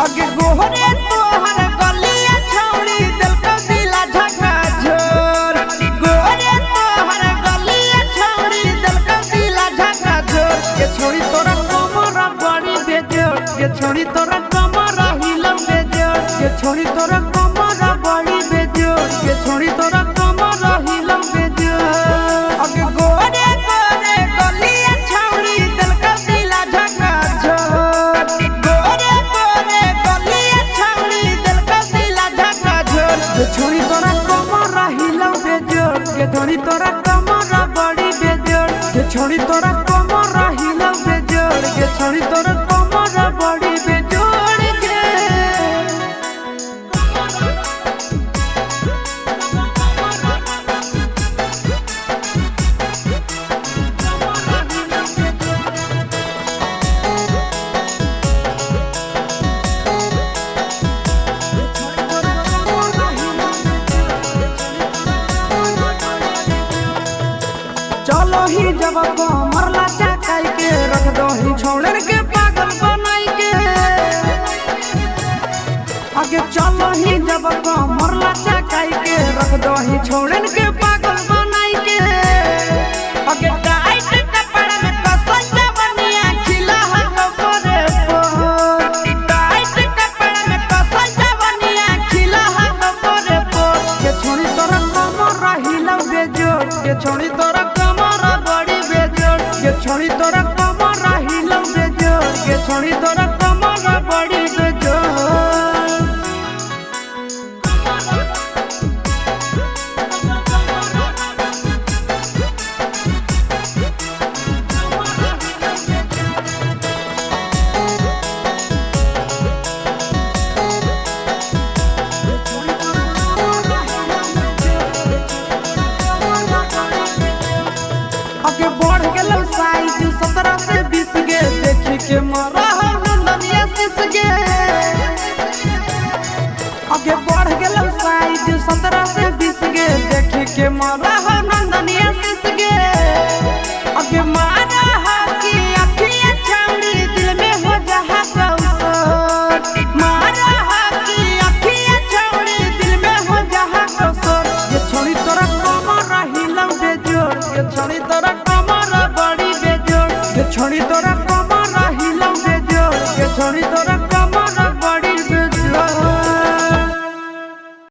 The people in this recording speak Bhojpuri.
आगे गोहरे तोहर गलिया छौड़ी दिल का दिला झका झोर। गोहरे तोहर गलिया छौड़ी दिल का दिला झका झोर। ये छोड़ी तोरा कमरा बड़ी बेजोर। ये छोड़ी तोरा कमरा हिलम बेजोर। ये छोड़ी तोरा कमरा बड़ी बेजोर। ये छोड़ी तोरा कमरा हिलम बेजोर। आगे गोहरे गोहरे गलिया छौड़ी दिल का दिला झका झोर। गोहरे गोहरे गलिया छौड़ी दिल का दिला झका झोर। ये छोड़ी तोरा कमरा हिलम बेजोर। ये छोड़ी तोरा कमरा बड़ी बेजोर। ये छोड़ी तोरा कमरा हिलम बेजोर। ये छोड़ी तोरा कमरा बड़ी बेजोर के। चलो ही जब कमरला चकाई के रख दो ही छोड़न के पागल बनाई के। आगे चलो ही जब कमरला चकाई के रख दो ही छोड़न के पागल बनाई के। आगे टाइट कपड़ा में कसल जवनिया खिला हाथ करे पोर। टाइट कपड़ा में कसल जवनिया खिला हाथ करे पोर। ये छोड़ी तोरा कमरा हिलम बेजोर। ये छोड़ी तोरा कमरा बड़ी बेजोर। ये छोड़ी तोरा कमरा हिलम बेजोर। ये छोड़ी तोरा कमरा बड़ी बेजोर। आगे बढ़ गेलो साइज 17 से 20 गे। देखी के मरा नंदनिया सिस गे। आगे बढ़ गेलो साइज 17 से 20 गे। देखी के मरा नंदनिया सिस गे। आगे मारा हाकी अखियां छौड़ी दिल में हो जहा कौसर। मारा हाकी अखियां छौड़ी दिल में हो जहा कौसर। ये छोड़ी तोरा कमरा हिलम बेजोर। ये छोड़ी तोरा कमरा बड़ी बेजोर। ये छोड़ी तोरा कमरा हिलम बेजोर। ये छोड़ी तोरा कमरा